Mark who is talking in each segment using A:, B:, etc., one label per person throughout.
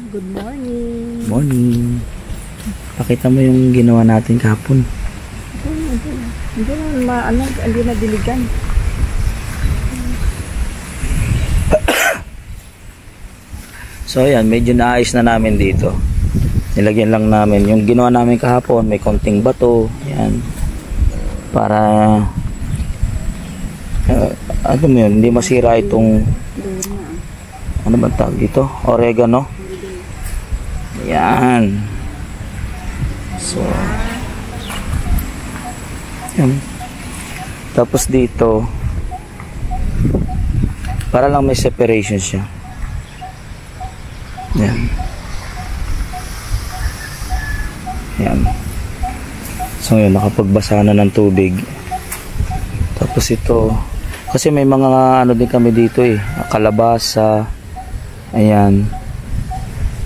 A: Good morning.
B: Morning. Pakita mo yung ginawa natin kahapon.
A: Hindi na diligan.
B: So ayan, medyo naayos na namin dito. Nilagyan lang namin yung ginawa namin kahapon, may konting bato, yan. Para ano mo yun, hindi masira itong ano ba tawag dito? Oregano. Yan. So yan. Tapos dito para lang may separation siya. Yan. Yan. So yun, nakapagbasa na ng tubig. Tapos ito, kasi may mga ano din kami dito kalabasa. Ayan.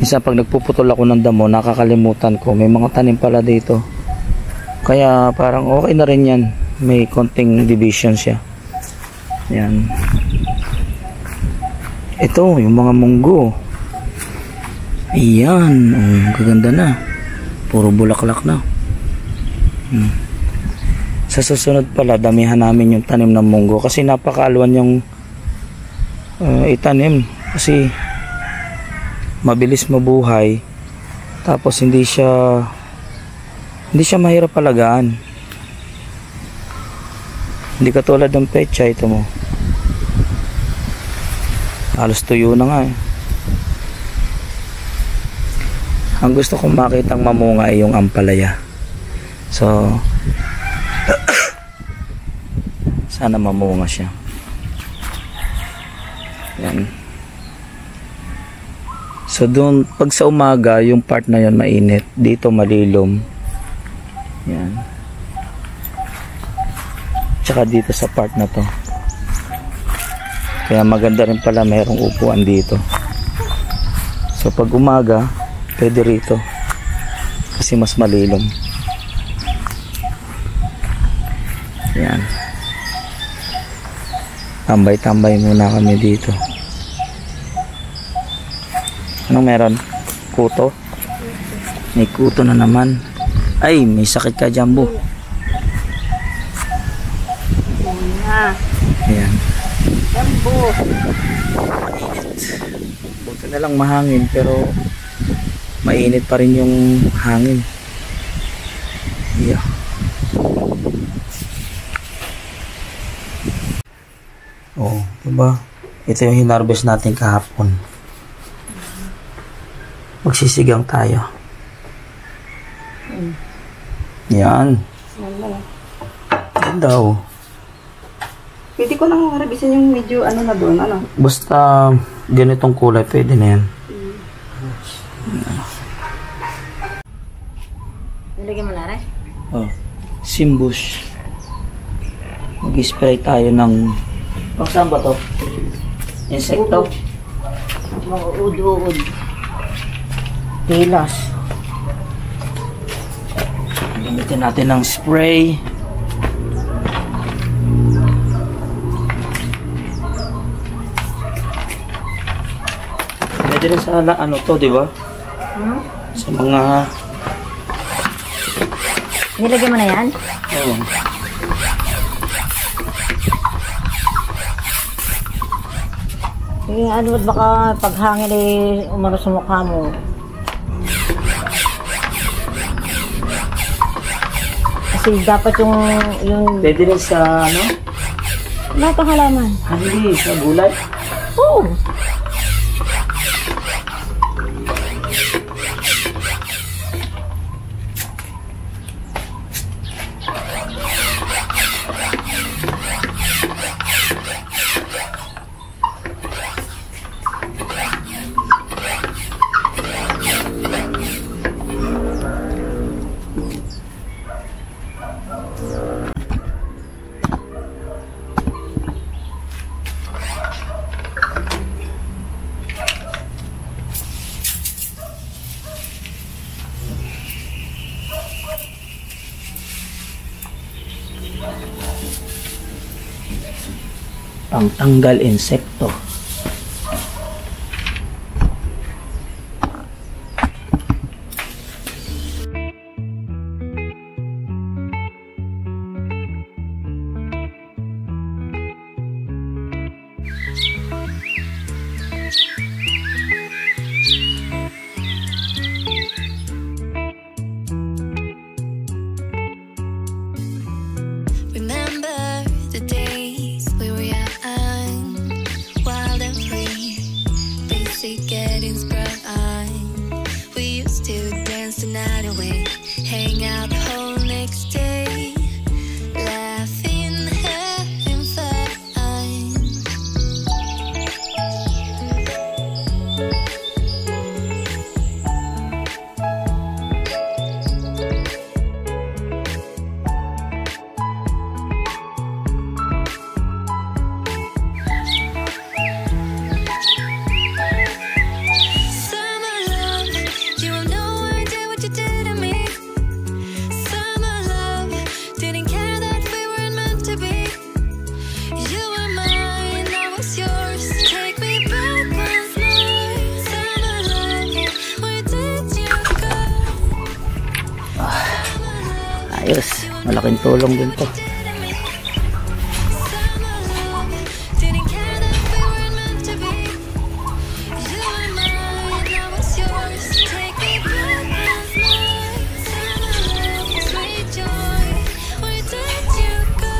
B: Minsan pag nagpuputol ako ng damo, nakakalimutan ko. May mga tanim pala dito. Kaya parang okay na rin yan. May konting division siya. Ayan. Ito, yung mga munggo. Ayan, kaganda na. Puro bulaklak na. Sa susunod pala, damihan namin yung tanim ng munggo kasi napakaalwan yung itanim. Kasi mabilis mabuhay. Tapos hindi siya mahirap alagaan. Hindi katulad ng pecha, ito mo. Halos tuyo na nga Ang gusto kong makitang mamunga ay yung ampalaya. So sana mamunga siya. Yan. So doon pag sa umaga yung part na yon mainit, dito malilom. Yan. Tsaka dito sa part na to. Kaya maganda rin pala mayroong upuan dito. So pag umaga pwede rito kasi mas malilom. Yan. Tambay-tambay muna kami dito. Anong meron? Kuto? May kuto na naman. Ay, may sakit ka, Jumbo. Ayan.
A: Jumbo.
B: Buti na lang mahangin pero mainit pa rin yung hangin. Yeah. Oh, diba? Ito yung hinarvest natin kahapon. Magsisigang tayo. Yan. Yan daw.
A: Pwede ko nang harbisin yung medyo ano na doon, ano?
B: Basta ganitong kulay, pwede na yan.
A: Nilagyan mo na rin?
B: Oh, Simbush. Mag-spray tayo ng saan ba to? Insekto?
A: Mga uod-uod. Pilas.
B: Gamitin natin ng spray. Pwede rin sa ano to, di ba? Sa mga...
A: Nilagyan mo na yan?
B: Oh.
A: Sige, ano baka paghangin umano sa mukha mo. Kasi dapat yung
B: Pwede rin sa ano?
A: lahat ng halaman.
B: Hindi, sa gulay.
A: Oo.
B: Pangtanggal insekto.
C: basic getting sprung. We used to dance the night away, hang out the whole next day, laughing, having fun. Summer love, you have no idea what you did to me. Summer love, didn't care that we weren't meant to be. You were mine, I was yours. Take me back once more. Summer love, where did you go? Summer love,
B: Ayos, malaking tulong din to.
C: did to me. Summer love, didn't care that we weren't meant to be. You were mine, I was yours. Take me back once more. Summer love, sweet joy, where did you go?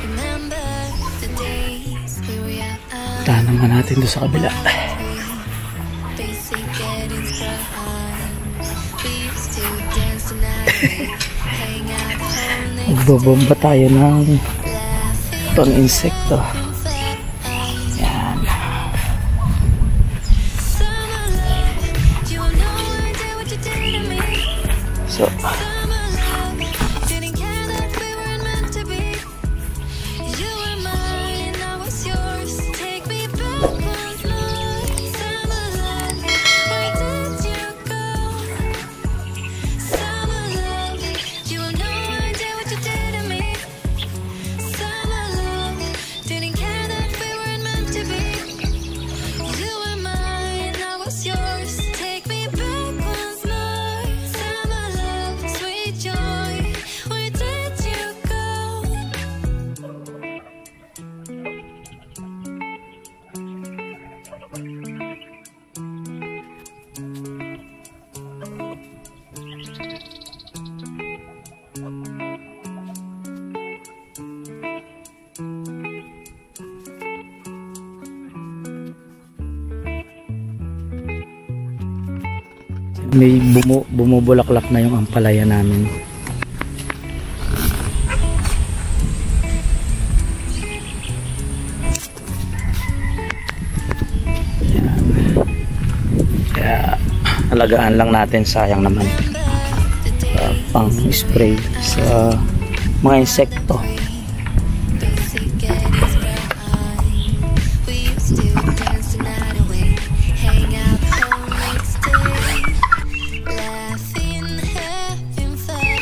C: Remember the days we were young.
B: Puntahan naman natin doon sa kabila.
C: Basic getting sprung. We used to dance the night away, hang out the whole night,
B: Magbobomba tayo ng
C: laughing,
B: pang-insekto.
C: fun.
B: Yan.
C: Summer love, you have no idea what you did to me.
B: So,
C: Summer love, didn't care that we weren't meant to be. You were mine, I was yours. Take me back once more. Summer love, where did you go? Summer love, you have no idea what you did to me. Summer love, didn't care that we weren't meant to be. You were mine, I was yours. Take me back once more. Summer love, sweet joy, where did you go?
B: may bumubulaklak na yung ampalaya namin. Yan. Kaya alagaan lang natin, sayang naman. Pang spray sa mga insekto.
C: Basic getting sprung. We used to dance the night away, hang out the whole next day, laughing, having fun.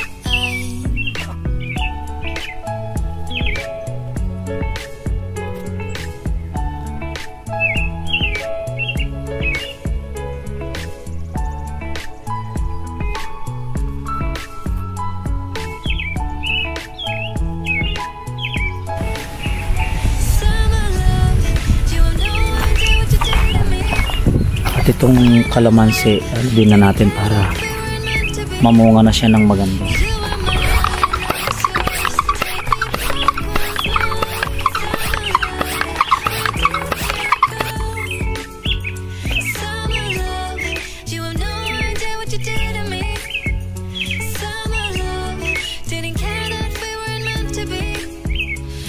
C: Summer love, you have no idea what you did to me.
B: At itong kalamansi, ano din na natin para
C: Meant to be.
B: mamunga na siya ng maganda.
C: You were mine, I was yours. Take me back once more. Summer love, you have no idea what you did to me. Summer love, didn't care that we weren't meant to be.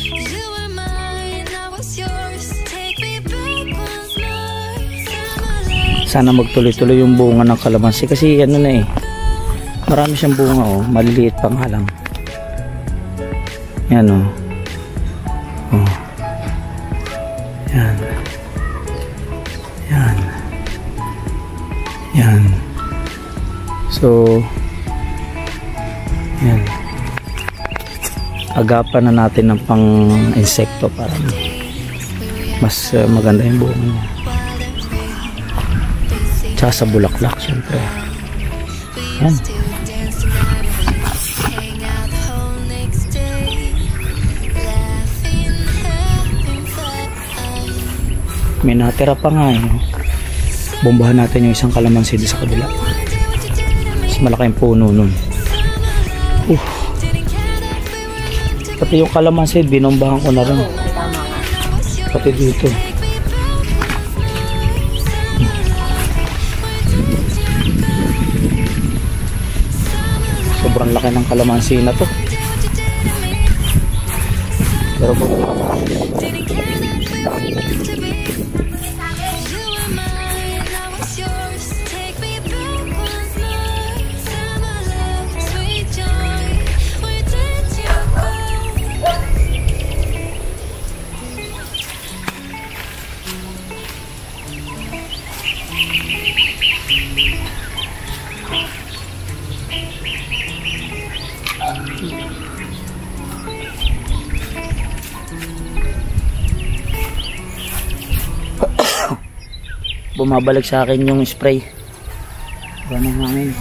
C: You were mine, I was yours. Take me back once more. Summer love.
B: Sana magtuloy-tuloy yung bunga ng kalamansi kasi ano na eh, marami siyang bunga, oh, maliliit pa nga lang. Yan, oh. Oh. Yan. Yan. Yan. So yan, agapan na natin ng pang insekto para mas maganda yung bunga niya. Tsaka sa bulaklak syempre. Yan.
C: Hang out the whole next day, laughing,
B: May natira pa nga eh. Bombahan natin yung isang kalamansi doon sa kabila. Mas malaking puno nun. Pati yung kalamansi, binombahan ko na rin. Pati dito. Sobrang laki ng kalamansi na to. Pero bumabalik sa akin yung spray. Wala nang hangin.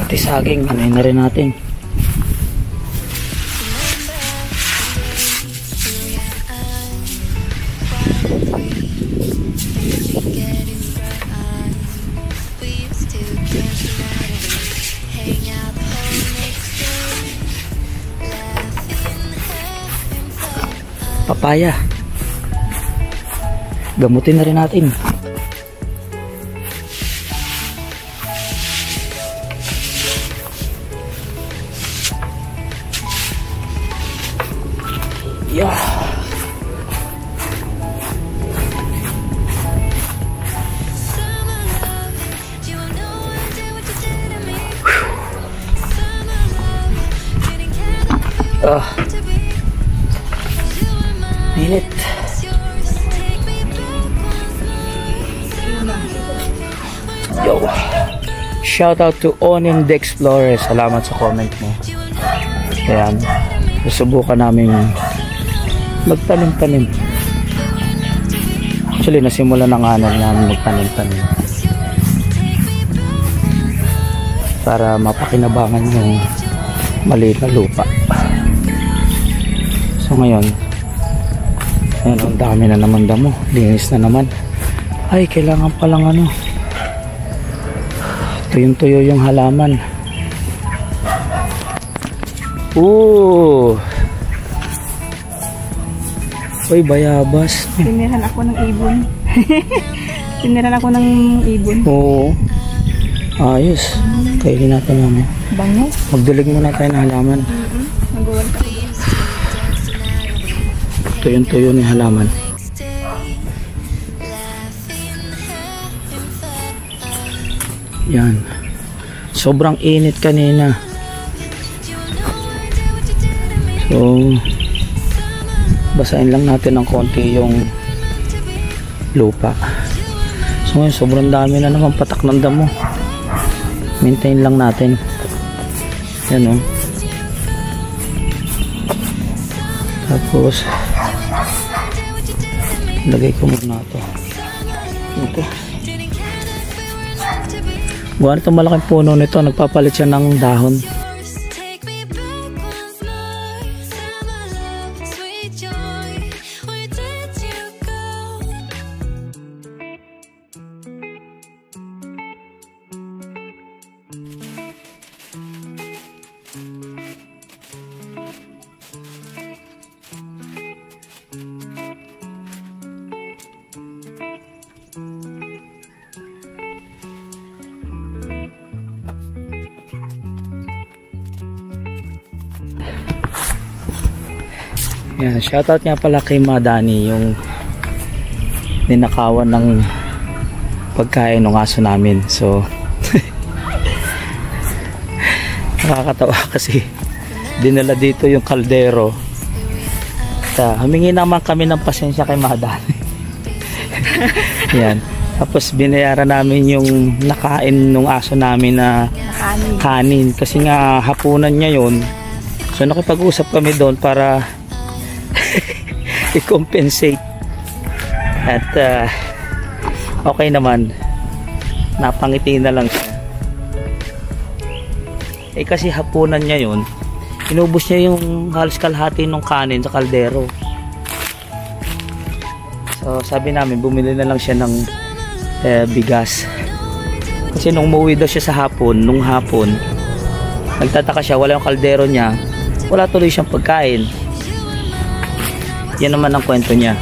B: Pati saging, ano na rin natin. Papaya. Gamutin na rin natin. Yeah. Minute. Yo. Shout out to Onim the Explorer. Salamat sa comment mo. Ayan. Susubukan namin magtanim-tanim. Actually, nasimula na nga namin magtanim-tanim. Para mapakinabangan yung maliit na lupa. So ngayon, ayan, ang dami na naman damo. Linis na naman. Ay, kailangan palang ano, tuyong-tuyo yung halaman. Uy, bayabas.
A: Tiniran ako ng ibon. Tiniran ako ng ibon.
B: Oo. Ayos. Kainin natin namin.
A: Bango.
B: Magdilig muna tayo ng halaman.
A: Nag-uwal ka.
B: Tuyong-tuyo ni halaman. Yan. Sobrang init kanina. So, basahin lang natin ng konti yung lupa. So ngayon, sobrang dami na naman patak ng damo. Maintain lang natin. Yan o. Tapos lagay ko muna ito. Ito. Buwan itong malaking puno nito. Nagpapalit siya ng dahon. Yan, shoutout nga pala kay Madani, yung ninakawan ng pagkain ng aso namin. So nakakatawa kasi dinala dito yung kaldero. Humingi naman kami ng pasensya kay Madani. Yan. Tapos binayaran namin yung nakain ng aso namin na kanin. Kasi nga hapunan niya yun. So nakipag-usap kami doon para i-compensate. At okay naman, napangiti na lang siya. Eh kasi hapunan niya yun, inubos niya yung halos kalahati ng kanin sa kaldero. So sabi namin bumili na lang siya ng bigas. Kasi nung umuwi daw siya sa hapon, nung hapon nagtataka siya, wala yung kaldero niya, wala tuloy siyang pagkain. Yan naman ang kwento niya.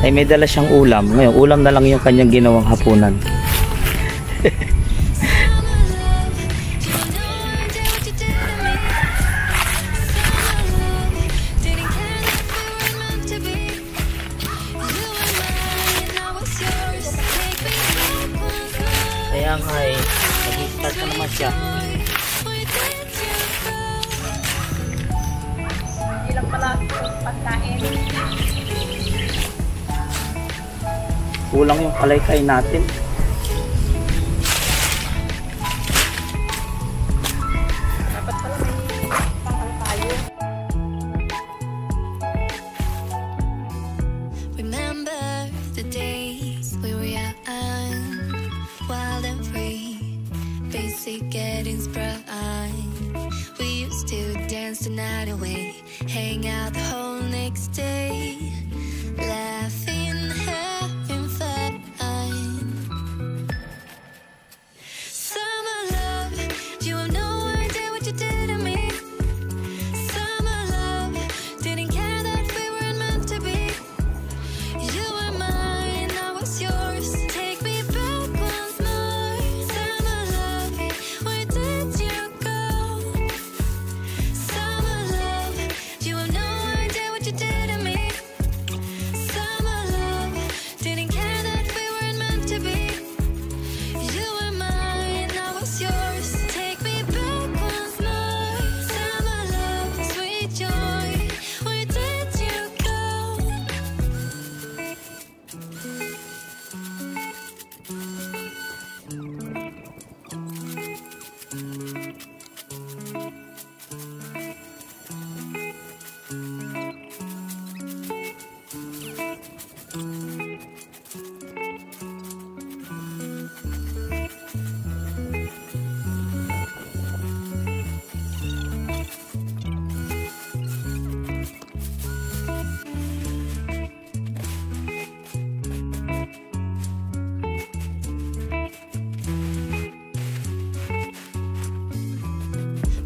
B: Ay may dala siyang ulam. Ngayon ulam na lang yung kanyang ginawang hapunan. Kaya nga eh, nag-start na naman siya.
A: Ilang pala pagkain.
B: Kulang yung kalaykay natin.
A: Dapat pala may pangkal tayo.
C: Remember the days we were young, wild and free, basic getting sprung. We used to dance the night away, hang out the whole next day, laughing, having fun. Summer love, you have no idea what you did to me. Summer love, didn't care that we weren't meant to be. You were mine, I was yours. Take me back once more. Summer love, where did you go? Summer love, you have no idea what you did to me. Summer love, didn't care that we weren't meant to be. You were mine, I was yours. Take me back once more. Summer love, sweet joy, where did you go?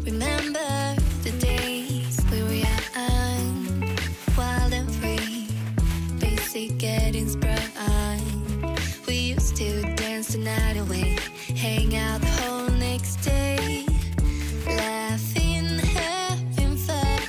C: Remember the days we were young, wild and free, basic getting sprung. We used to dance the night away, hang out the whole next day, laughing, having fun.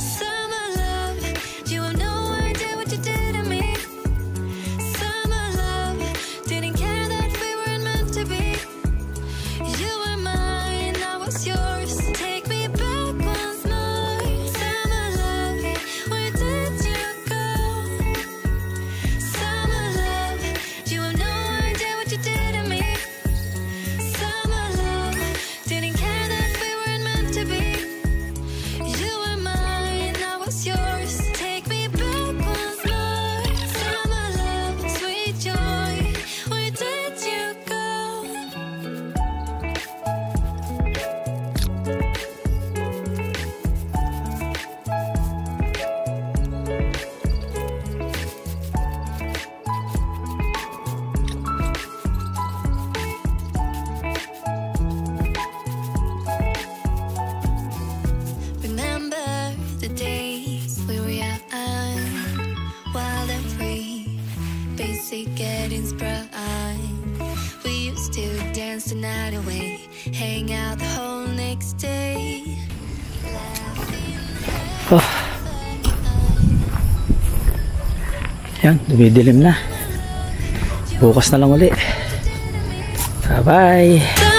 C: Summer love, you have no idea what you did to me. Summer love, didn't care that we weren't meant to be. You were mine, I was yours. Take me back once more. Summer love, where did you go? Summer love, you have no idea what you did to me. Summer love, didn't care that we weren't meant to be. You were mine, I was yours. Take me back once more. Summer love, sweet joy, where did you go? Remember the days we were young, wild and free, basic getting sprung. We used to dance the night away, hang out the whole next day, laughing.
B: Yan, dumidilim na. Bukas na lang uli. Bye-bye.